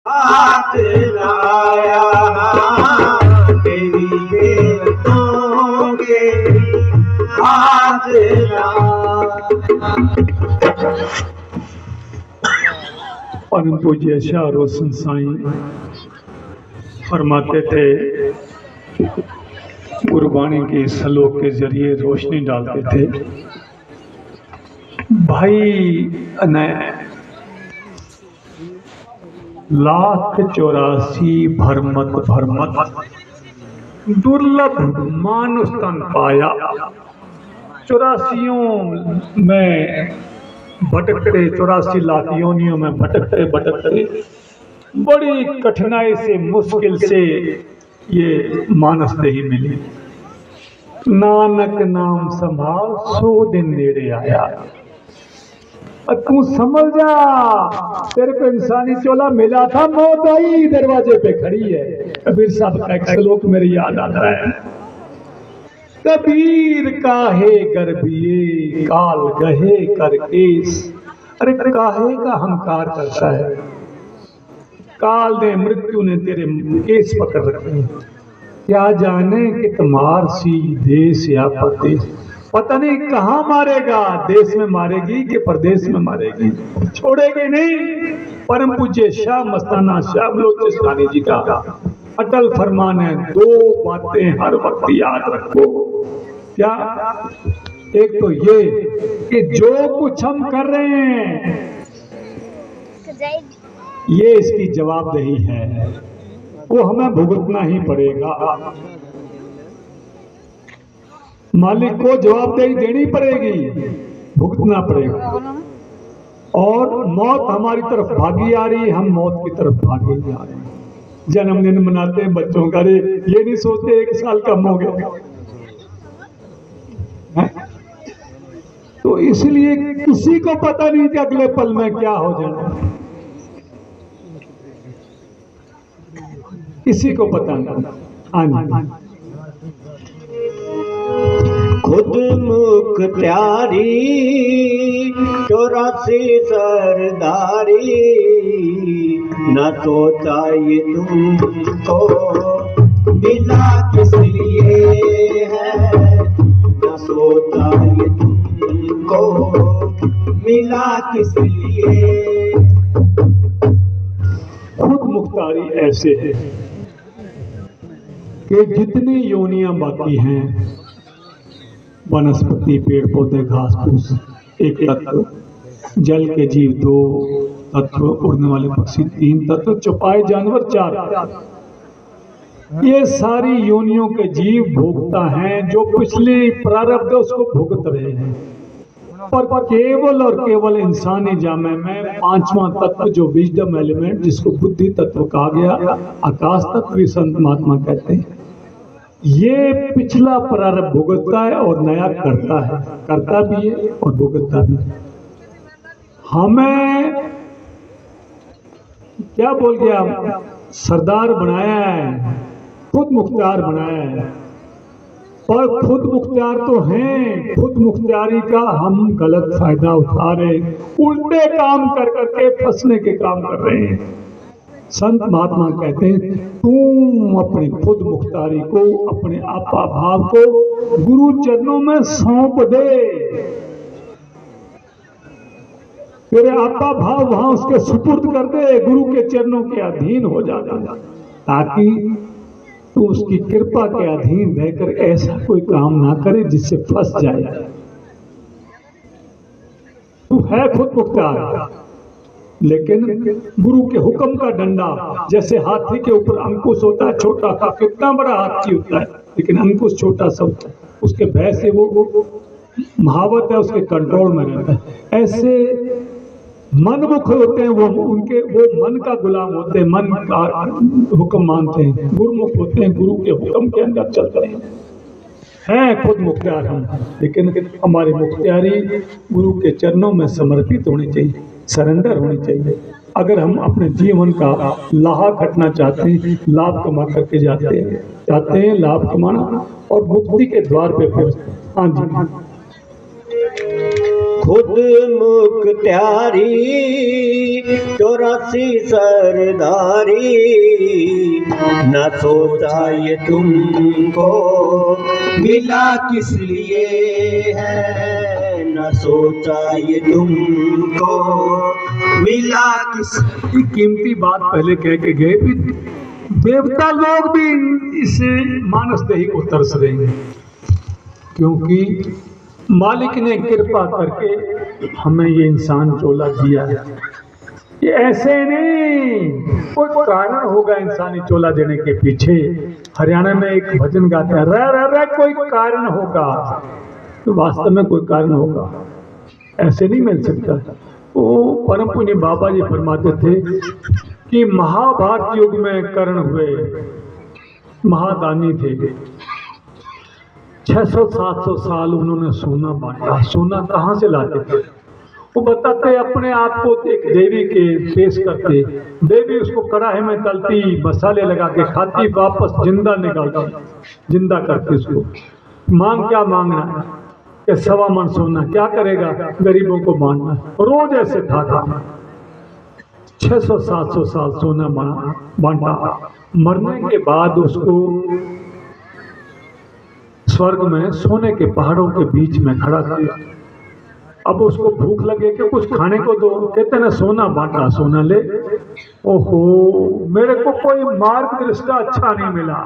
हाथ लाया तेरी बेवतों के हाथ लाया। परम पूज्य शाह रोशन साईं फरमाते थे, गुरबाणी के श्लोक के जरिए रोशनी डालते थे, भाई ने 1,84 भरमत दुर्लभ मानुष तन पाया। 84 में भटकते, 84 लाख योनियों में भटकते भटकते बड़ी कठिनाई से, मुश्किल से ये मानस देही मिली। नानक नाम संभाल 100 दिन नेड़े आया। और तू समझ जा, तेरे को इंसानी चोला मिला था, मौत आई दरवाजे पे खड़ी है। कबीर साहब का एक श्लोक मेरे याद आता है, कबीर काहे गर्भिए काल गहे कर केस। अरे काहे का हंकार करता है, काल ने, मृत्यु ने तेरे केस पकड़ रखे हैं। क्या जाने कि तुम्हार सी देश या परदेश, पता नहीं कहाँ मारेगा, देश में मारेगी कि परदेश में मारेगी, छोड़ेगी नहीं। परम पूज्य शाह मस्ताना शाह बलोचिस्तानी जी का अटल फरमान है, 2 बातें हर वक्त याद रखो। क्या? एक तो ये कि जो कुछ हम कर रहे हैं ये इसकी जवाबदेही है, वो हमें भुगतना ही पड़ेगा। मालिक को जवाबदेही देनी पड़ेगी, भुगतना पड़ेगा। और मौत हमारी तरफ भागी आ रही है, हम मौत की तरफ भागे जा रहे हैं। जन्मदिन मनाते हैं बच्चों का, रे ये नहीं सोचते 1 साल कम हो गया। तो इसलिए किसी को पता नहीं कि अगले पल में क्या हो जाए, किसी को पता नहीं। हाँ, खुद मुख्तियारी 84 सरदारी, न तो चाहिए तुमको मिला किस लिए है, न सोचा ये तुमको मिला किस लिए। खुद मुख्तारी ऐसे है कि जितनी योनियां बाकी हैं, वनस्पति, पेड़ पौधे, घास फूस 1 तत्व, जल के जीव 2 तत्व, उड़ने वाले पक्षी 3 तत्व, चौपाए जानवर 4। ये सारी योनियों के जीव भोगता हैं, जो पिछली प्रारब्ध उसको भुगत रहे हैं। पर केवल और केवल इंसानी जामे में 5वां तत्व, जो विजडम एलिमेंट, जिसको बुद्धि तत्व कहा गया, आकाश तत्व भी संत महात्मा कहते हैं, ये पिछला प्रारब्ध भुगतता है और नया करता है, करता भी है और भुगतता भी है। हमें क्या बोल गया, सरदार बनाया है, खुद मुख्तियार बनाया है। पर खुद मुख्तियार तो हैं, खुद मुख्तियारी का हम गलत फायदा उठा रहे, उल्टे काम कर करके फंसने के काम कर रहे हैं। संत महात्मा कहते हैं, तुम अपनी खुद मुख्तियारी को, अपने आपा भाव को गुरु चरणों में सौंप दे। तेरे आपा भाव वहां उसके सुपुर्द कर दे, गुरु के चरणों के अधीन हो जाता, ताकि तो उसकी कृपा के अधीन रहकर ऐसा कोई काम ना करे जिससे फंस जाए। तू है खुद मुख्तियार, लेकिन गुरु के हुक्म का डंडा, जैसे हाथी के ऊपर अंकुश होता है छोटा सा, कितना बड़ा हाथी होता है लेकिन अंकुश छोटा सा होता है, उसके भय से वो महावत है, उसके कंट्रोल में रहता है। ऐसे मनमुख होते हैं वो, उनके वो मन का गुलाम होते हैं, मन का हुक्म मानते हैं। गुरुमुख होते हैं, गुरु के हुक्म के अंदर चलते हैं खुद मुख्तियार हम, लेकिन हमारी मुख्तियारी गुरु के चरणों में समर्पित होनी चाहिए, सरेंडर होनी चाहिए। अगर हम अपने जीवन का लाहा खटना चाहते हैं, लाभ कमा करके चाहते हैं लाभ कमाना और मुक्ति के द्वार पे फिर, हाँ जी, खुद मुख्तियारी 84 सरदारी, न सोचा ये तुमको मिला किस लिए है, न सोचा ये तुमको मिला किस। कीमती बात पहले कह के गए भी, देवता लोग भी इस मानसदेही को तरस रहे हैं, क्योंकि मालिक ने कृपा करके हमें ये इंसान चोला दिया है। ये ऐसे नहीं, कोई कारण होगा इंसानी चोला देने के पीछे। हरियाणा में एक भजन गाता है, रह रह रह कोई कारण होगा, तो वास्तव में कोई कारण होगा, ऐसे नहीं मिल सकता। वो परम पुण्य बाबा जी फरमाते थे कि महाभारत युग में कर्ण हुए, महादानी थे, 600-700 साल उन्होंने सोना बांटा। सोना कहाँ से लाते थे? वो बताते अपने आप को एक देवी के पेश करते, देवी उसको कड़ाहे में तलती, मसाले लगा के खाती, वापस जिंदा निकालती, जिंदा करती उसको। मांग क्या मांगना है कि 1.25 मन सोना, क्या करेगा? गरीबों को बांटना। रोज ऐसे था 600-700 साल सोना बांटा। मरने के बाद उसको स्वर्ग में सोने के पहाड़ों के बीच में खड़ा किया। अब उसको भूख लगे कि कुछ खाने को दो, कहते ना सोना बांटा, सोना ले। ओहो, मेरे को कोई मार्गदर्शिका अच्छा नहीं मिला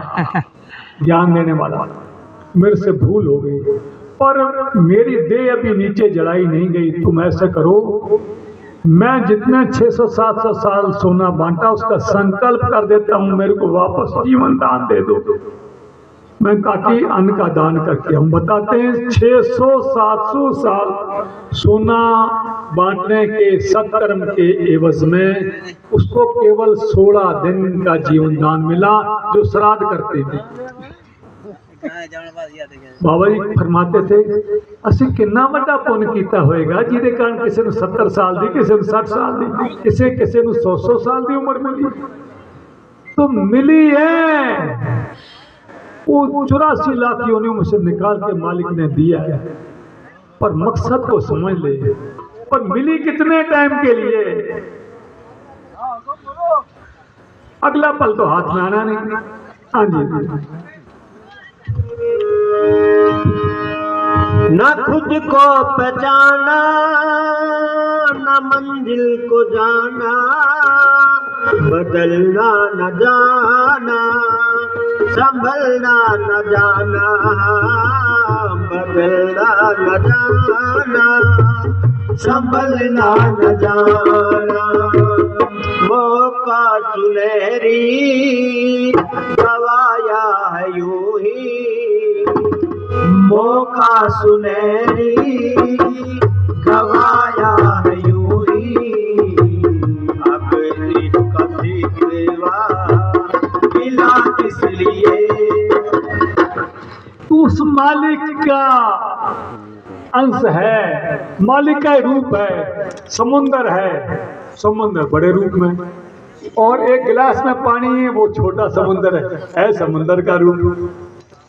ज्ञान देने वाला, मेरे से भूल हो गई, पर मेरी देह अभी नीचे जलाई नहीं गई। तुम ऐसा करो, मैं जितने 600-700 साल सोना बांटा उसका संकल्प कर देता हूँ, मेरे को वापस जीवन दान दे दो। मैं ताकि अन्न का दान करके, हम बताते हैं 600-700 साल सोना बांटने के सत्कर्म के एवज में उसको केवल 16 दिन का जीवन दान मिला, जो श्राद्ध करते थे। बाबा जी फरमाते थे, असि कितना बड़ा पुण्य किया होएगा जिहदे कारण किसी ने 70 साल दी, किसी ने 60 साल दी, किसी ने 100 साल की उम्र मिली, तो मिली है। वो 84 लाख योनियों में से निकाल के मालिक ने दिया है, पर मकसद को समझ ले। पर मिली कितने टाइम के लिए? अगला पल तो हाथ में आना नहीं। हाँ जी, न खुद को पहचाना, न मंजिल को जाना, बदलना न जाना, संभलना न जाना, बदलना न जाना, संभलना न जाना। मौका सुनहरी गवाया है यूं ही, मौका सुनहरी गवाया है यूं ही, अब इसका सिवा मिला किस लिए। तू उस मालिक का अंश है, मालिक का रूप है। समुंदर है, समुंदर बड़े रूप में, और एक गिलास में पानी है, वो छोटा समुंदर है समुंदर का रूप।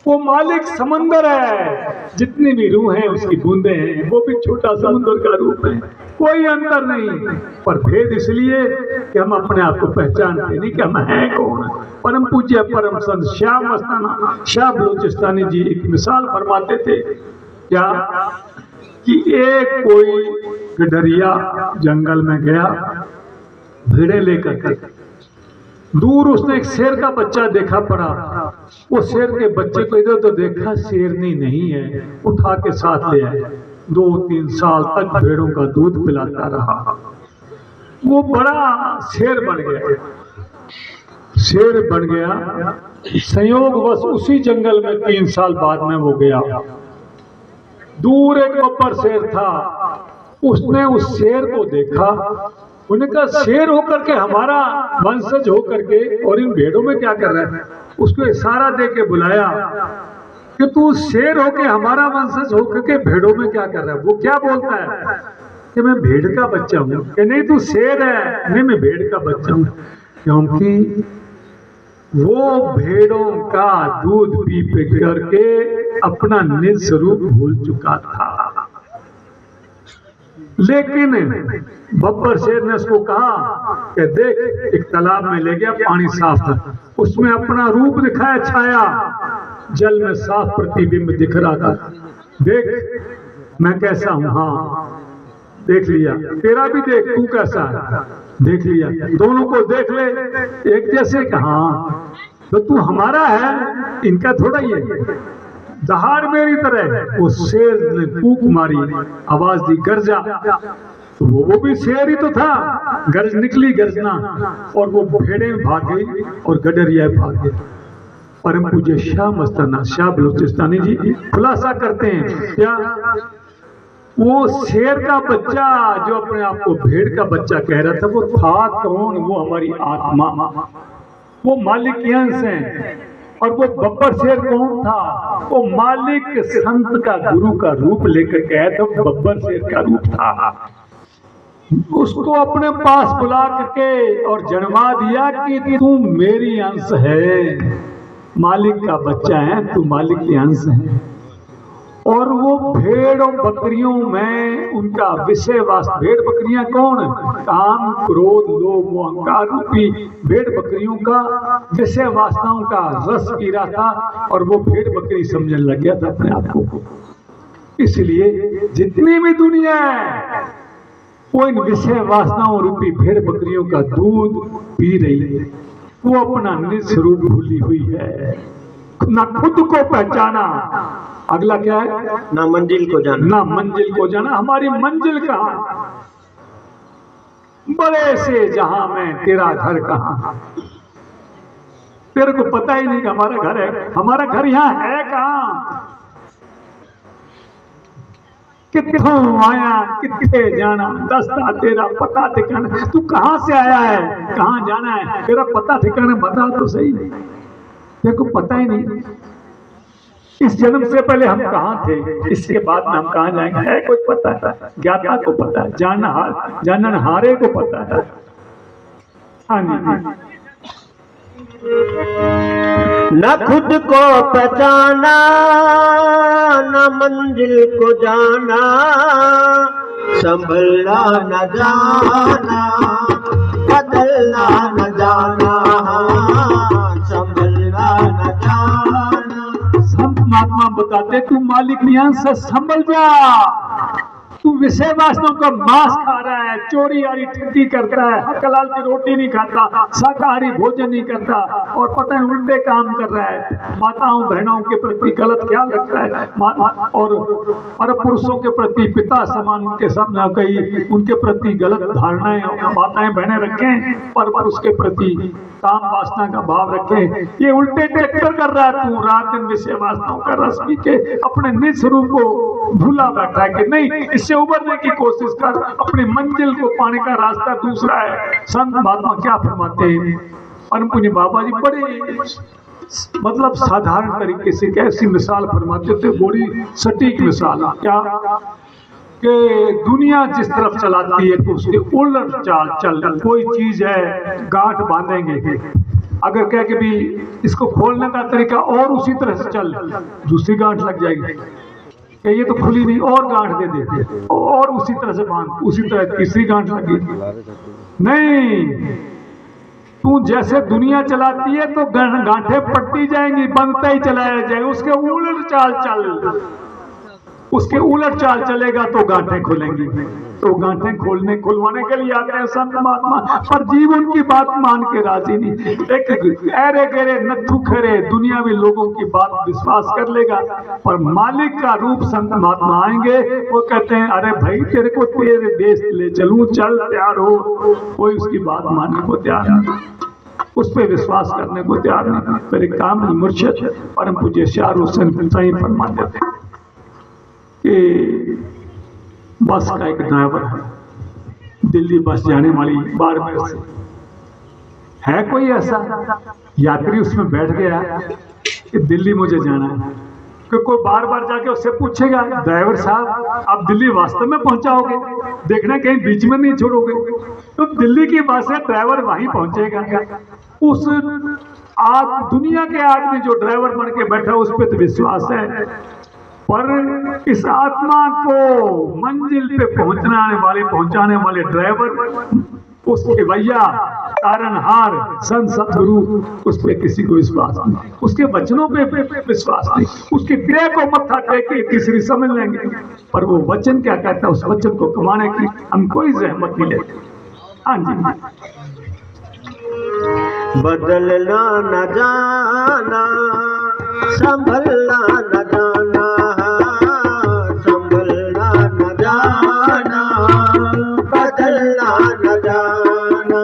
वो मालिक समंदर है, जितनी भी रूह हैं उसकी बूंदे हैं, वो भी छोटा समुंदर का रूप है। कोई अंतर नहीं, पर भेद इसलिए कि हम अपने आप को पहचानते नहीं कि हम हैं कौन। परम पूज्य परम संत श्याम मस्ताना शाह बलूचिस्तानी जी एक मिसाल फरमाते थे, क्या कि एक कोई गडरिया जंगल में गया भेड़े लेकर के। दूर उसने एक शेर का बच्चा देखा पड़ा, वो शेर के बच्चे को इधर तो देखा, शेरनी नहीं है, उठा के साथ ले आया। 2-3 साल तक भेड़ों का दूध पिलाता रहा, वो बड़ा शेर बन गया। शेर बन गया, संयोगवश उसी जंगल में 3 साल बाद में वो गया। दूर एक बब्बर शेर था, उसने उस शेर को देखा, उन्होंने कहा शेर होकर के हमारा वंशज होकर के और इन भेड़ों में क्या कर रहा है। उसको इशारा दे के बुलाया कि तू शेर होके हमारा वंशज होकर के भेड़ों में क्या कर रहा है। वो क्या बोलता है कि मैं भेड़ का बच्चा हूँ, कि नहीं तू शेर है, नहीं मैं भेड़ का बच्चा हूँ, क्योंकि वो भेड़ों का दूध पी पी करके अपना निज स्वरूप भूल चुका था। लेकिन बब्बर शेर ने उसको कहा कि देख, एक तालाब में ले गया, पानी साफ था, उसमें अपना रूप दिखाया, छाया जल में साफ प्रतिबिंब दिख रहा था। देख मैं कैसा हूं, हाँ देख लिया, तेरा भी देख, तू कैसा है, देख लिया, दोनों को देख ले एक जैसे। कहा तो तू हमारा है, इनका थोड़ा ही है। दहाड़ मेरी तरह। वो शेर ने फूंक मारी, आवाज दी, गरजा। तो वो भी शेर ही तो था, गरज निकली गर्जना, और वो भेड़े भाग गई और गडरिया भाग गए। परम पूज्य शाह मस्ताना शाह बलूचिस्तानी जी खुलासा करते हैं क्या, वो शेर का बच्चा जो अपने आप को भेड़ का बच्चा कह रहा था, वो था कौन? वो हमारी आत्मा, वो मालिक के अंश हैं। और वो बब्बर शेर कौन था? वो मालिक संत का, गुरु का रूप लेकर गया था, बब्बर शेर का रूप था। उसको अपने पास बुला करके और जन्मा दिया कि तू मेरी अंश है, मालिक का बच्चा है, तू मालिक के अंश है। और वो भेड़ और बकरियों में उनका विषय वास्तव, भेड़ बकरियां कौन? काम, क्रोध, लोभ, अहंकार रूपी भेड़ बकरियों का विषय वासनाओं का रस पी रहा था, और वो भेड़ बकरी समझने लग गया था अपने आप को। इसलिए जितनी भी दुनिया है वो इन विषय वासनाओं रूपी भेड़ बकरियों का दूध पी रही है। वो अपना निज स्वरूप भूली हुई है, ना खुद को पहचाना। अगला क्या है? ना मंजिल को जाना, ना मंजिल को जाना। हमारी मंजिल कहाँ? बड़े से जहां में तेरा घर कहाँ? तेरे को पता ही नहीं कि हमारा घर है। हमारा घर यहाँ है कहाँ? कित्थों आया, कित्थे जाना, दस्ता तेरा पता ठिकाना। तू कहाँ से आया है, कहाँ जाना है, तेरा पता ठिकाना बता तो सही। तेरे को पता ही नहीं। इस जन्म से पहले हम कहाँ थे, इसके बाद में हम कहाँ जाएंगे, है कुछ पता है? ज्ञाता को पता है, जाननहारे को पता है। हाँ जी। न खुद को पहचाना, न मंजिल को जाना, संभलना न जाना, बदलना न जाना, संभलना न जाना। संत महात्मा बताते तू मालिक नहीं अंश से संभल जा। तू विषय वासनाओं का मांस खा रहा है, चोरी यारी ठगी करता है, हक हलाल की रोटी नहीं खाता, शाकाहारी भोजन नहीं करता, और पता है उल्टे काम कर रहा है। माताओं बहनों के प्रति गलत ख्याल रखता है, और पर पुरुषों के प्रति पिता समान उनके सामने कई उनके प्रति गलत धारणाएं माताएं बहनें रखें, पर पुरुष के प्रति काम वासना का भाव रखे। ये उल्टे ट्रैक्टर कर रहा है। तू रात दिन विषय वासनाओं का रस पी के अपने निज स्वरूप को भूला बैठा है कि नहीं, इससे उबरने की कोशिश कर, अपनी मंजिल को पाने का रास्ता दूसरा है। संत महात्मा क्या फरमाते हैं? परम पुण्य बाबा जी बड़े मतलब साधारण तरीके से कैसी मिसाल फरमाते थे, बड़ी सटीक मिसाल। क्या कि दुनिया जिस तरफ चलाती है तो उसके उलट चाल चल। कोई चीज है, गांठ बांधेंगे, अगर कह के भी इसको खोलने का तरीका और उसी तरह से चल, दूसरी गांठ लग जाएगी। ये तो खुली नहीं, और गांठ दे देते, और उसी तरह से बांध, उसी तरह तीसरी गांठ लगी। नहीं, तू जैसे दुनिया चलाती है तो गांठें पड़ती जाएंगी, बंधता ही चलाया जाएगा। उसके उलट चाल चल, उसके उलट चाल चलेगा तो गांठें खुलेंगी। तो गांठें खोलने खुलवाने के लिए आते हैं संत महात्मा, पर जीव उनकी बात मान के राजी नहीं। एक ऐरे गहरे नत्थु खरे दुनियावी लोगों की बात विश्वास कर लेगा, पर मालिक का रूप संत महात्मा आएंगे, वो कहते हैं अरे भाई तेरे को तेरे देश ले चलूं, चल तैयार हो। कोई उसकी बात मानने को तैयार नहीं, उस पर विश्वास करने को तैयार नहीं। मेरे काम मुर्शिद परम पूज्य शाह हुसैन सही फरमाते थे कि बस का एक ड्राइवर है, दिल्ली बस जाने वाली बाड़मेर से है। कोई ऐसा यात्री उसमें बैठ गया कि दिल्ली मुझे जाना है, कि कोई बार बार जाके उससे पूछेगा ड्राइवर साहब आप दिल्ली वास्तव में पहुंचाओगे, देखना कहीं बीच में नहीं छोड़ोगे। तो दिल्ली की बस है, ड्राइवर वहीं पहुंचेगा। उस आज दुनिया के आदमी जो ड्राइवर बन के बैठा उस पर तो विश्वास है, पर इस आत्मा को मंजिल पे पहुंचाने वाले ड्राइवर, उसके भैया तारनहार संत सतगुरु, उस पे किसी को विश्वास नहीं, उसके वचनों पे विश्वास नहीं, उसके क्रिया को मत्था टेके तीसरी समझ लेंगे, पर वो वचन क्या कहता है, उस वचन को कमाने की हम कोई जहमत नहीं लेते। हाँ जी, बदलना न जाना, संभलना न जाना, संभलना न जाना, बदलना न जाना।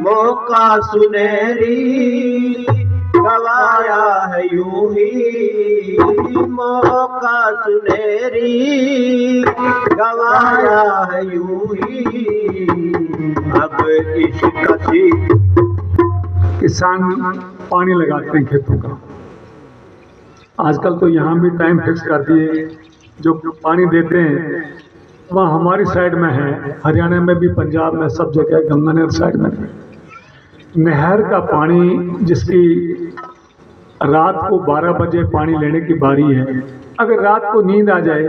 मौका सुनहरी गवाया है यूं ही, मौका सुनहरी गवाया है यूं ही। अब इश्क सी किसान पानी लगाते हैं खेतों का, आजकल तो यहाँ भी टाइम फिक्स कर दिए, जो पानी देते हैं वहाँ हमारी साइड में है, हरियाणा में भी, पंजाब में, सब जगह गंगानगर साइड में नहर का पानी, जिसकी रात को 12 बजे पानी लेने की बारी है, अगर रात को नींद आ जाए,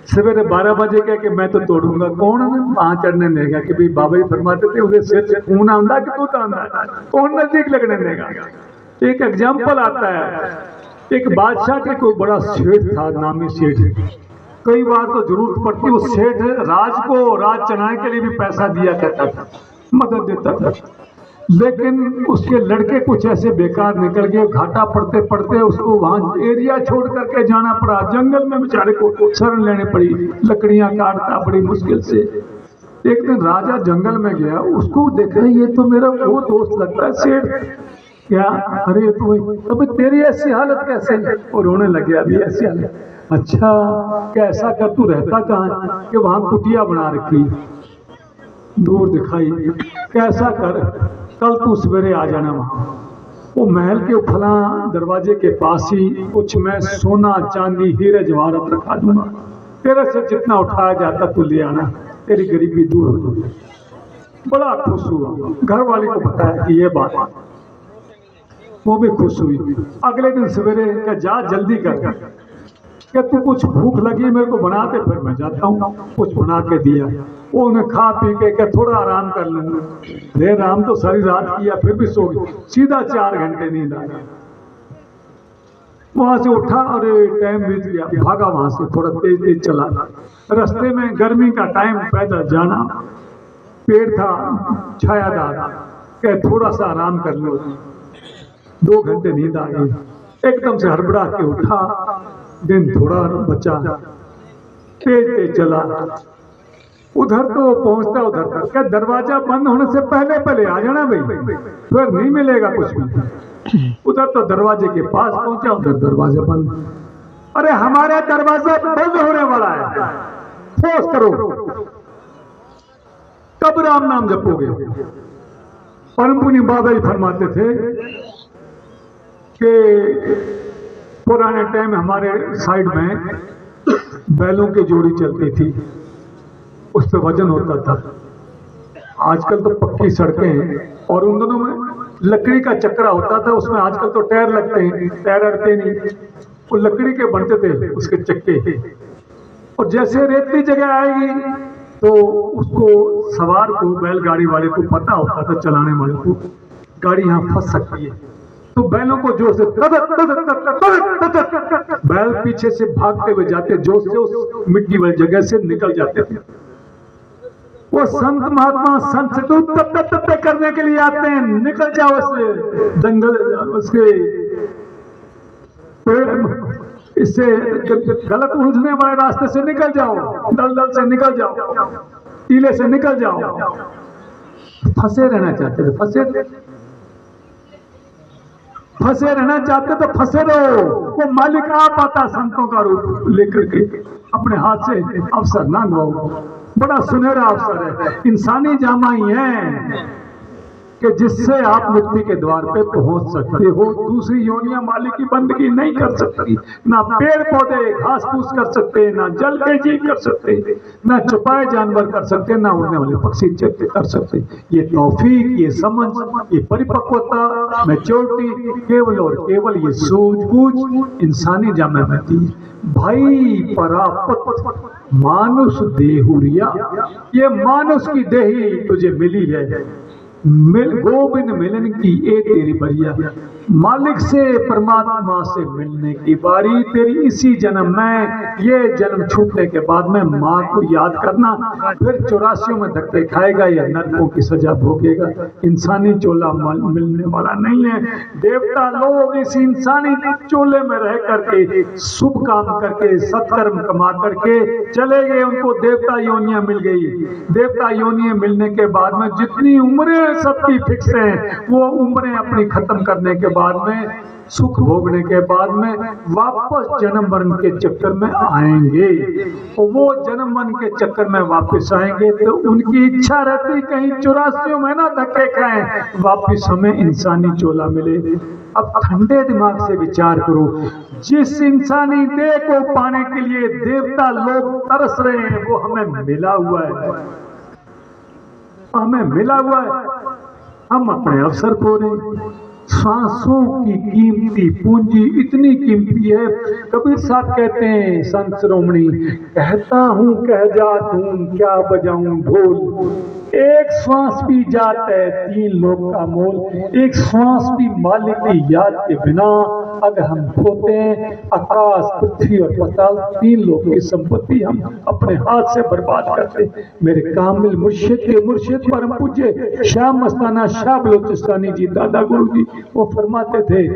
सवेरे 12 बजे कह के मैं तो तोड़ूंगा, कौन वहाँ चढ़ने देगा? कि भाई बाबा जी फरमाते थे उसे सिर से खून आंदा कि तू आंदा, कौन नजदीक लगने देगा? एक एग्जाम्पल आता है, एक बादशाह के कोई बड़ा सेठ था, नामी सेठ, कई बार तो जरूरत पड़ती, उस सेठ राज को राज चलाने के लिए भी पैसा दिया करता था, मदद देता था, लेकिन उसके लड़के कुछ ऐसे बेकार निकल गए, घाटा पड़ते पड़ते उसको वहाँ एरिया छोड़ करके जाना पड़ा, जंगल में बेचारे को शरण लेने पड़ी, लकड़ियां काटता बड़ी मुश्किल से। एक दिन राजा जंगल में गया, उसको देखा ये तो मेरा वो दोस्त लगता है सेठ, क्या? अरे तो अबे तेरी ऐसी हालत कैसे? और रोने लगे, अभी ऐसी हालत, अच्छा कैसा कर, तू रहता कहाँ? कि वहाँ कुटिया बना रखी, दूर दिखाई, कैसा कर, कल तू सवेरे आ जाना वहाँ, वो महल के फला दरवाजे के पास ही कुछ मैं सोना चांदी हीरे जवाहरत रखा दूंगा, तेरे से जितना उठाया जाता तू ले आना, तेरी गरीबी दूर हो जाए। बड़ा खुश हुआ, घर वाले को बताया कि ये बात, वो भी खुश हुई। अगले दिन सवेरे क्या, जा जल्दी कर, क्या तू कुछ भूख लगी मेरे को बना दे, फिर मैं जाता हूँ, कुछ बना के दिया, वो उन्हें खा पी के क्या थोड़ा आराम कर लूँगा, रे आराम तो सारी रात किया, फिर भी सो गई, सीधा 4 घंटे नींद आ गई। वहां से उठा, अरे टाइम बीत गया, भागा वहां से, थोड़ा तेज तेज चला, रास्ते में गर्मी का टाइम, पैदल जाना, पेड़ था छायादार, क्या थोड़ा सा आराम कर लो, 2 घंटे नींद आ गई, एकदम से हड़बड़ा के उठा, दिन थोड़ा बचा, तेज तेज चला, उधर तो पहुंचता उधर तक, क्या दरवाजा बंद होने से पहले पहले आ जाना भाई, फिर नहीं मिलेगा कुछ भी। उधर तो दरवाजे के पास पहुंचा, उधर दरवाजा बंद, अरे हमारा दरवाजा बंद होने वाला है, फोर्स करो, कब राम नाम जपोगे? परम पुण्य बाबा जी फरमाते थे कि पुराने टाइम हमारे साइड में बैलों की जोड़ी चलती थी, उस पर वजन होता था, आजकल तो पक्की सड़कें हैं, और उन दोनों में लकड़ी का चक्रा होता था, उसमें आजकल तो टायर लगते हैं, टायर अड़ते नहीं, वो लकड़ी के बनते थे उसके चक्के, और जैसे रेतली जगह आएगी तो उसको सवार को, बैलगाड़ी वाले को पता होता था, चलाने वाले को, गाड़ी यहाँ फंस सकती है, तो बैलों को जोर से बैल पीछे से भागते हुए जाते, जोर से उस मिट्टी वाली जगह से निकल जाते थे। वो संत महात्मा संत से तो करने के लिए आते हैं, निकल जाओ उससे जंगल, उसके इससे गलत उलझने वाले रास्ते से निकल जाओ, दलदल से निकल जाओ, टीले से निकल जाओ। फंसे रहना चाहते थे, फंसे रहना चाहते तो फंसे रहो, वो मालिक आप आता संतों का रूप लेकर के, अपने हाथ से अवसर ना गवाओ, बड़ा सुनहरा अवसर है, इंसानी जामा ही है, कि जिससे आप मुक्ति के द्वार पे पहुंच सकते हो। दूसरी योनियां मालिक की बंदगी नहीं कर सकती। ना पेड़ पौधे घास फूस कर सकते, ना जल के जीव कर सकते, ना छुपाए जानवर कर सकते, ना उड़ने वाले पक्षी कर सकते। ये तौफीक, ये समझ, ये परिपक्वता, मैच्योरिटी केवल और केवल ये सूझबूझ इंसानी जामे में थी। भाई परापत मानुष देहुरिया, ये मानुष की देही तुझे मिली है। गोविंद मिलन की ए तेरी बरिया, मालिक से परमात्मा से मिलने की बारी तेरी इसी जन्म में। ये जन्म छूटने के बाद में माँ को याद करना, फिर 84 में धक्के खाएगा या नरकों की सजा भोगेगा। इंसानी चोला मिलने वाला नहीं है। देवता लोग इस इंसानी चोले में रह करके शुभ काम करके सत्कर्म कमा करके चले गए, उनको देवता योनियां मिल गई। देवता योनियां मिलने के बाद में जितनी उम्रें सबकी फिक्स हैं, वो उम्रें अपनी खत्म करने के बाद में, सुख भोगने के बाद में वापस जन्म मरण के चक्कर में आएंगे। और वो जन्म मरण के चक्कर में वापस आएंगे तो उनकी इच्छा रहती कहीं 84 में ना धक्के खाएं, वापस हमें इंसानी चोला मिले। अब ठंडे दिमाग से विचार करो, जिस इंसानी देह को पाने के लिए देवता लोग तरस रहे हैं वो हमें मिला हुआ है, हमें मिला हुआ है। हम अपने अवसर खो रहे हैं। सांसों की कीमती पूंजी इतनी कीमती है। कबीर साहब कहते हैं, संत शिरोमणि, कहता हूँ कह जात हूँ क्या बजाऊं ढोल, एक श्वास भी जात है 3 लोग का मोल। एक श्वास भी मालिक की याद के बिना अगर हम खोते हैं, आकाश पृथ्वी और पाताल 3 लोग की संपत्ति हम अपने हाथ से बर्बाद करते। मेरे कामिल मुर्शिद के मुर्शिद परम पूज्य श्याम मस्ताना शाह बलोचिस्तानी जी, दादा गुरु जी, वो फरमाते थे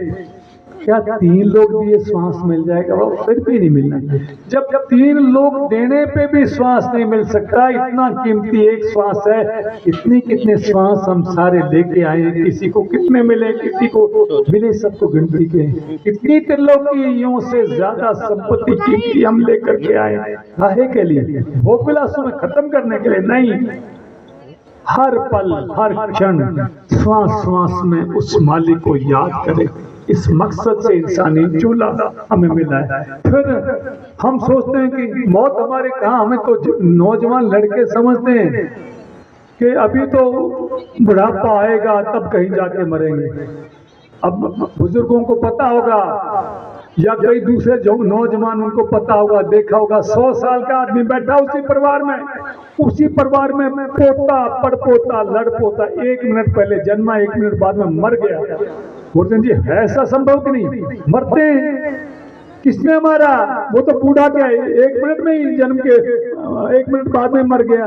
क्या 3 लोग दिए श्वास मिल जाएगा? वो फिर भी नहीं मिलना। जब 3 लोग देने पे भी श्वास नहीं मिल सकता, इतना कीमती एक श्वास है। कितने श्वास हम सारे लेके आए, किसी को कितने मिले, किसी को मिले सबको गिनती के। कितनी त्रिलोकियों से ज्यादा संपत्ति कीमती हम लेकर के आए, काहे के लिए? भोग विलासों में खत्म करने के लिए नहीं। हर पल हर क्षण श्वास श्वास में उस मालिक को याद करें। इस मकसद से इंसानी चूल्हा हमें मिला है। फिर हम सोचते हैं कि मौत हमारे कहाँ, हमें तो नौजवान लड़के समझते हैं कि अभी तो बुढ़ापा आएगा तब कहीं जाके मरेंगे। अब बुजुर्गों को पता होगा या कई दूसरे जो नौजवान उनको पता होगा, देखा होगा 100 साल का आदमी बैठा उसी परिवार में पोता पड़पोता लड़पोता 1 मिनट पहले जन्मा, 1 मिनट बाद में मर गया। बोलते जी ऐसा संभव कि नहीं? मरते हैं, किसने मारा? वो तो बूढ़ा क्या है, 1 मिनट में ही जन्म के 1 मिनट बाद में मर गया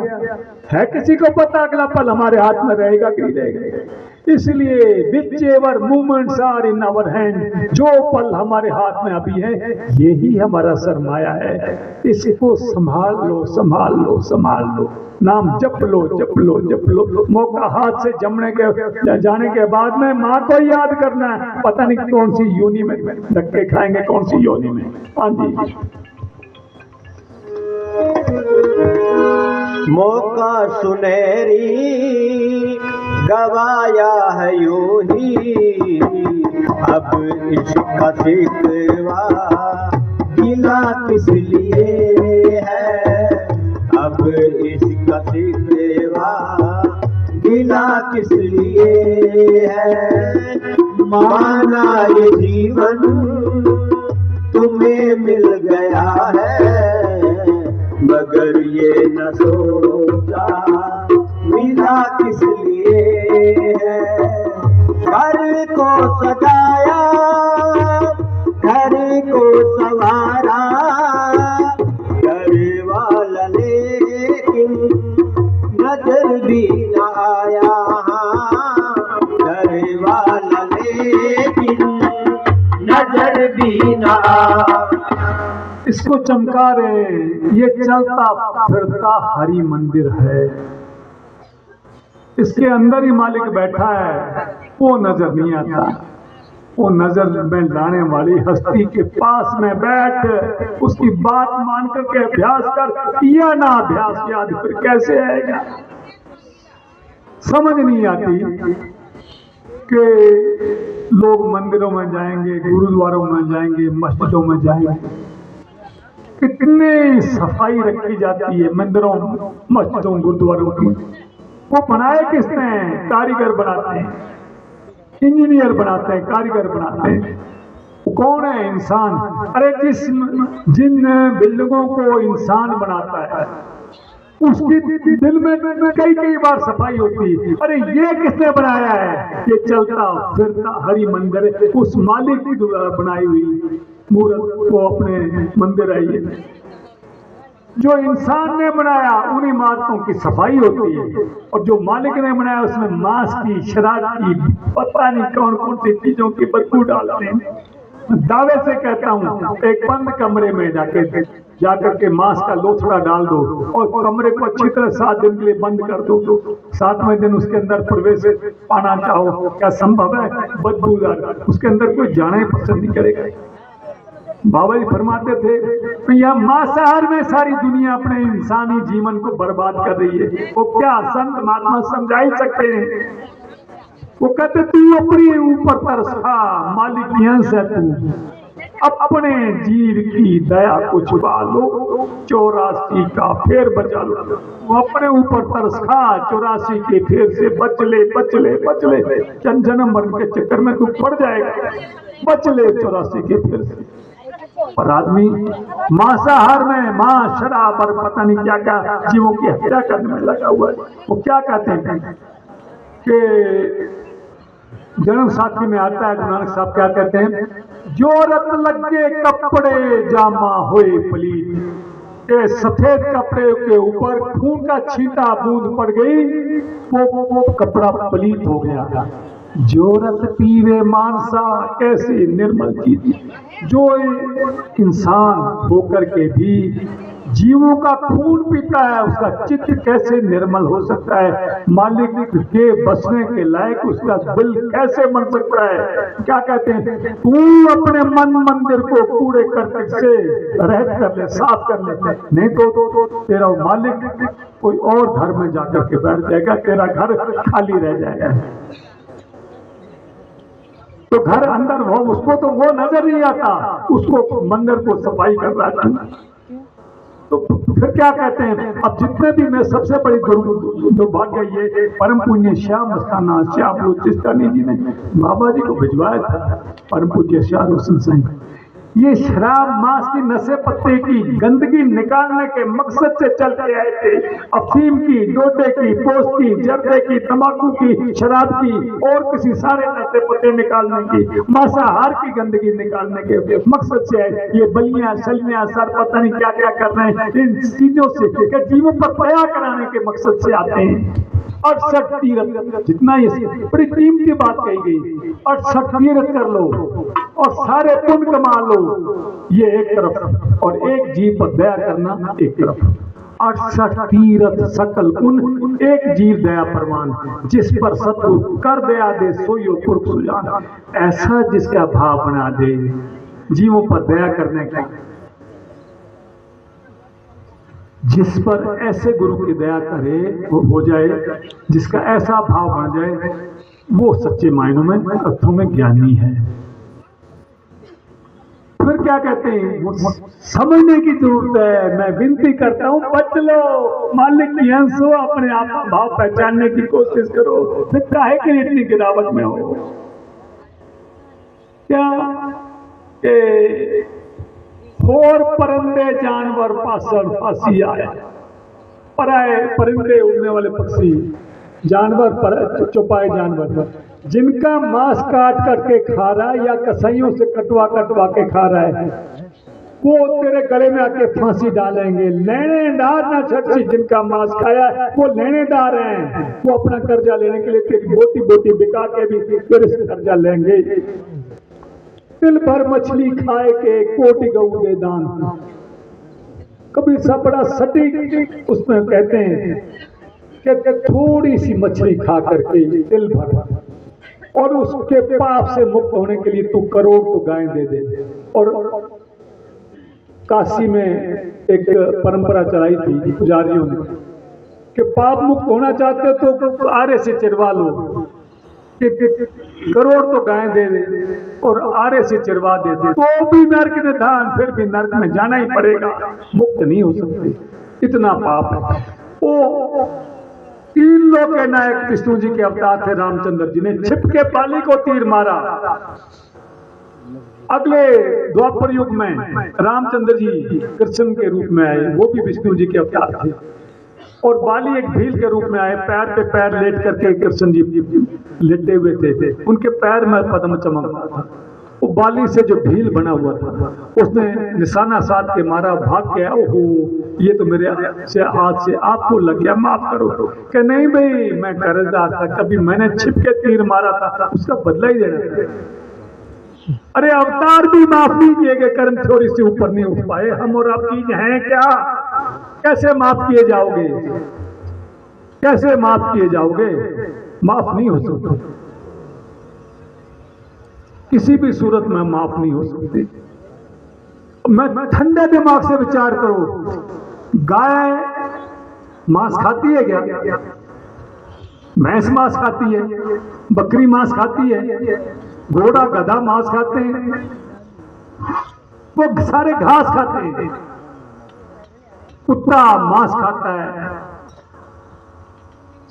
है। किसी को पता अगला पल हमारे हाथ में रहेगा कि नहीं रहेगा? इसलिए whichever moments are in our hand, जो पल हमारे हाथ में अभी है यही हमारा सरमाया है। इसको संभाल लो, संभाल लो, संभाल लो। नाम जप लो, जप लो, जप लो। मौका हाथ से जाने के बाद में माँ को याद करना है। पता नहीं कौन सी योनि में धक्के खाएंगे, कौन सी योनि में। हाँ जी, मौका सुनहरी गवाया है यूं ही, अब इसका सिकवा गिला किस लिए है? अब इसका सिकवा गिला किस लिए है? माना ये जीवन तुम्हें मिल गया है, मगर ये न सोचा मिला किस लिए है? घर को सजाया, घर को संवारा, घर वाला लेकिन नजर भी न आया। घर वाला लेकिन नजर भी न आया। इसको चमका रहे, ये चलता फिरता हरि मंदिर है। इसके अंदर ही मालिक बैठा है, वो नजर नहीं आता। वो नजर में लाने वाली हस्ती के पास में बैठ, उसकी बात मान करके अभ्यास कर। किया ना अभ्यास याद फिर कैसे आएगा? समझ नहीं आती। कि लोग मंदिरों में जाएंगे, गुरुद्वारों में जाएंगे, मस्जिदों में जाएंगे, कितनी सफाई रखी जाती है मंदिरों, मस्जिदों, गुरुद्वारों की। वो बनाए किसने? कारीगर बनाते हैं, इंजीनियर बनाते हैं, कारीगर बनाते हैं। कौन है? इंसान। अरे जिन बिल्डिंगों को इंसान बनाता है उसकी दिल में कई कई बार सफाई होती है। अरे ये किसने बनाया है? ये चलता फिरता हरि मंदिर है, उस मालिक की द्वारा बनाई हुई मूर्त को अपने मंदिर आई है। जो इंसान ने बनाया उन्हीं मार्गों की सफाई होती है, और जो मालिक ने बनाया उसमें मांस की, शराब की, पता नहीं कौन कौन सी चीजों की बदबू डालते हैं। दावे से कहता हूँ, एक बंद कमरे में जाकर के मांस का लोथड़ा डाल दो और कमरे को अच्छी तरह 7 दिन के लिए बंद कर दो, 7वें दिन उसके अंदर प्रवेश पाना चाहो, क्या संभव है? बदबूदार, उसके अंदर कोई जाना ही पसंद नहीं करेगा। बाबा जी फरमाते थे, यह मांसाहार में सारी दुनिया अपने इंसानी जीवन को बर्बाद कर रही है। वो क्या संत महात्मा समझा ही सकते हैं? वो कहते तू अपने ऊपर तरस खा, मालिक की अंश है तू, अपने जीव की दया को छुपा लो, 84 का फेर बचा लो। वो अपने ऊपर तरस खा, 84 के फेर से बच ले, बच ले, बच ले। जन्म मरण के चक्कर में तू पड़ जाएगा, बच ले 84 के फेर से। पर आदमी मांसाहार में, मांस, शराब और पता नहीं क्या क्या जीवों की हत्या करने में लगा हुआ है। वो क्या कहते हैं कि जन्म साथी में आता है, गुरु नानक साहब क्या कहते हैं, जो रत लगे कपड़े जामा होए पलीत, के सफेद कपड़े के ऊपर खून का छींटा बूंद पड़ गई, वो कपड़ा पलीत हो गया। जो रत पीवे मानसा, कैसी निर्मल चीज। जो इंसान होकर के भी जीवों का खून पीता है, उसका चित्त कैसे निर्मल हो सकता है? मालिक के बसने के लायक उसका दिल कैसे बन सकता है? क्या कहते हैं, तू अपने मन मंदिर को कूड़े करकट से रहित कर ले, साफ कर ले, नहीं तो तेरा मालिक कोई और घर में जाकर के बैठ जाएगा, तेरा घर खाली रह जाएगा। तो घर अंदर हो, उसको तो वो नजर नहीं आता, उसको मंदिर को सफाई कर रहा था। तो फिर क्या कहते हैं, अब जितने भी, मैं सबसे बड़ी दुर्भाग्य ये परम पुण्य श्याम मस्ताना श्याम बलूचिस्तानी जी ने बाबा जी को भिजवाया था, परम पूज्य शाह हुसैन साईं। ये शराब, मांस की, नशे पत्ते की गंदगी निकालने के मकसद से चल के आए थे। अफीम की, डोडे की, पोस्त की, जर्दे की, तंबाकू की, शराब की और किसी सारे नशे पत्ते निकालने की, मांसाहार की गंदगी निकालने के मकसद से आए। ये बलियां, सलियां, सर पता नहीं क्या क्या कर रहे हैं, इन चीजों से जीवों पर दया कराने के मकसद से आते हैं। 68 तीर्थ, जितना ये बड़ी कीमती बात कही गई, 68 तीर्थ कर लो और सारे पुण्य कमा लो, ये एक तरफ, और एक जीव पर दया करना एक तरफ। 68 तीर्थ सकल पुण्य, एक जीव दया परमान, जिस पर सतगुरु कर दया दे सोयो पुरख सुजान। ऐसा जिसका भाव बना दे जीवों पर दया करने का, जिस पर ऐसे गुरु की दया करे वो हो जाए, जिसका ऐसा भाव बन जाए, वो सच्चे मायनों में, अर्थों में ज्ञानी है। फिर क्या कहते हैं, समझने की जरूरत है। मैं विनती करता हूं, बच लो, मालिक की अंश हो, अपने आप का भाव पहचानने की कोशिश करो। फिर काहे के इतनी गिरावट में हो? क्या और परिंदे जानवर पासर फांसी आए, पराए परिंदे, उड़ने वाले पक्षी, जानवर पर चौपाए जानवर, जिनका मांस काट करके खा रहा है या कसाईयों से कटवा कटवा के खा रहा है, वो तेरे गले में आके फांसी डालेंगे। लेनेदार ना छटसी, जिनका मांस खाया है वो लेनेदार हैं, वो अपना कर्जा लेने के लिए तेरी बोटी बोटी बिका के भी तेरे से कर्जा लेंगे। दिल भर मछली खाए के कोटि गऊ दे दान। कभी सा बड़ा सटीक उसमें कहते हैं कि थोड़ी सी मछली खा करके दिल भर, और उसके पाप से मुक्त होने के लिए तू करोड़ तो गाय दे दे। और काशी में एक परंपरा चलाई थी पुजारियों ने कि पाप मुक्त होना चाहते हो तो आरे से चिरवा लो, कि करोड़ तो गाय दे दे और आरे से चिरवा दे दे तो भी नर्क निधान, फिर भी नर्क में जाना ही पड़ेगा, मुक्त नहीं हो सकते, इतना पाप है। वो तीन लोग के नायक विष्णु जी के अवतार थे रामचंद्र जी ने छिप के बाली को तीर मारा। अगले द्वापर युग में रामचंद्र जी कृष्ण के रूप में आए, वो भी विष्णु जी के अवतार थे, और बाली एक भील के रूप में आए, पैर पे पैर लेट करके कृष्ण जी लेटे हुए थे, उनके पैर में पद्म चमकता था। वो बाली से जो भील बना हुआ था उसने निशाना साध के मारा, भाग गया, ओहो ये तो मेरे से हाथ से आपको लग गया, माफ करो। कि नहीं भाई, मैं कर्जदार था, कभी मैंने छिप के तीर मारा था, उसका बदला ही देना था। अरे अवतार भी माफ नहीं किए गए, कर्म थोड़ी से ऊपर नहीं उठ पाए, हम और आप चीज हैं क्या? कैसे माफ किए जाओगे? कैसे माफ किए जाओगे? माफ नहीं हो सकते, किसी भी सूरत में माफ नहीं हो सकती। मैं ठंडे दिमाग से विचार करो, गाय मांस खाती है क्या? भैंस मांस खाती है, बकरी मांस खाती है, घोड़ा गधा मांस खाते हैं, वो सारे घास खाते हैं। कुत्ता मांस खाता है,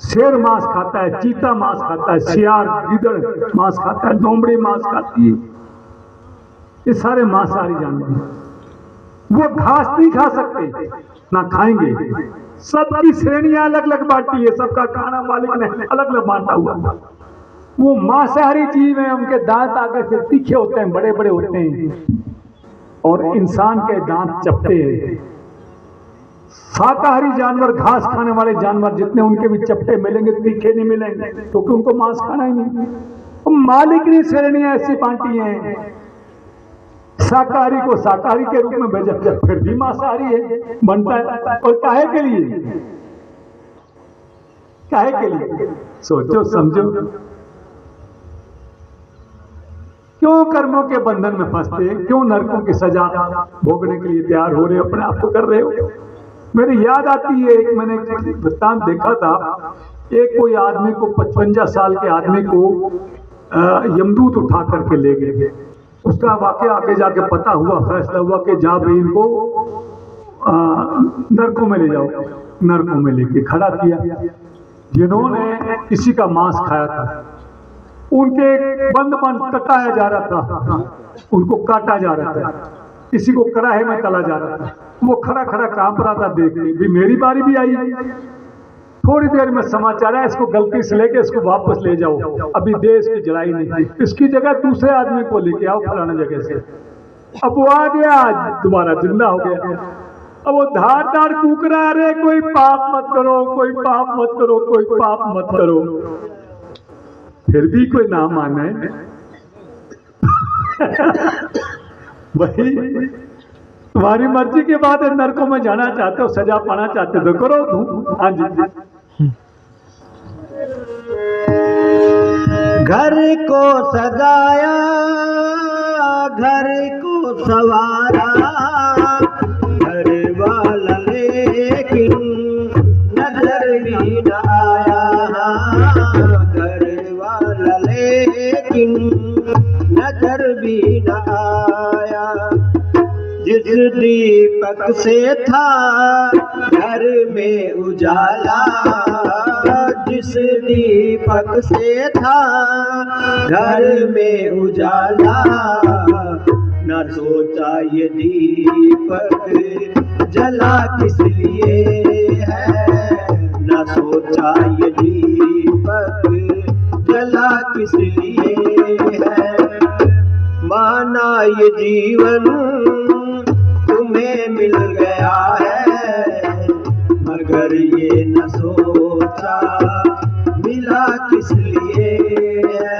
शेर मांस खाता है, चीता मांस खाता है, सियार गिदड़ मांस खाता है, लोमड़ी मांस खाती है, ये सारे मांसाहारी जानवर हैं। वो घास नहीं खा सकते, ना खाएंगे। सबकी श्रेणियां अलग अलग बांटी है, सबका खाना मालिक ने अलग अलग बांटा हुआ। वो मांसाहारी जीव हैं, उनके दांत आगे से तीखे होते हैं, बड़े बड़े होते हैं, और इंसान के दांत चपटे हैं। शाकाहारी जानवर, घास खाने वाले जानवर जितने, उनके भी चपटे मिलेंगे, तीखे नहीं मिलेंगे, क्योंकि उनको मांस खाना ही नहीं। तो मालिक ने श्रेणियां ऐसी बांटी हैं, शाकाहारी को शाकाहारी के रूप में भेजा, फिर भी मांसाहारी है बनता है। और काहे के लिए? काहे के लिए? सोचो समझो, क्यों कर्मों के बंधन में फंसते, क्यों नरकों की सजा भोगने के लिए तैयार हो रहे हो, अपने आप को कर रहे हो? मेरी याद आती है, एक मैंने एक वृत्तांत देखा था, एक कोई आदमी को 55 साल के आदमी को यमदूत उठा करके ले गए। उसका वाकया आगे जाके पता हुआ, फैसला हुआ कि जा भाई इनको नरकों में ले जाओ। नरकों में लेके खड़ा किया, जिन्होंने किसी का मांस खाया था उनके बंद बंद कटाया जा रहा था, उनको काटा जा रहा था, किसी को कड़ाहे में तला जा रहा था। वो खड़ा खड़ा कांप रहा था, देख के भी मेरी बारी भी आई। थोड़ी देर में समाचार है, इसको गलती से लेके इसको वापस ले जाओ, अभी देश की जलाई नहीं, इसकी जगह दूसरे आदमी को लेके आओ फलाना जगह से। अब वो आ गया, दोबारा जिंदा हो गया। अब वो धार धार कूक रहा, अरे कोई पाप मत करो, कोई पाप मत करो, कोई पाप मत करो। फिर भी कोई ना माने। वही तुम्हारी मर्जी के बाद नरकों में जाना चाहते हो, सजा पाना चाहते हो तो करो तू। हाँ जी। घर को सजाया, घर को सवारा, घर वाला लेकिन नजर भी न आया, घर वाला लेकिन नजर भी न आया। जिस दीपक से था घर में उजाला, जिस दीपक से था घर में उजाला, न सोचा ये दीपक जला किस लिए है, न सोचा ये दीपक जला किस लिए है। माना ये जीवन तुम्हें मिल गया है, मगर ये न सोचा मिला किस लिए है।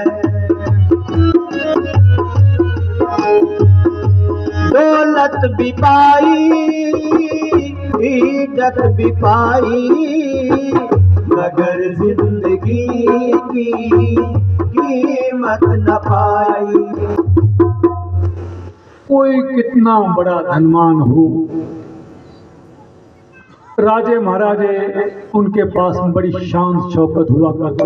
दौलत भी पाई, इज्जत भी पाई, मगर जिंदगी की कीमत न पाई। कोई कितना बड़ा धनवान हो, राजे महाराजे उनके पास बड़ी शान शौकत हुआ करती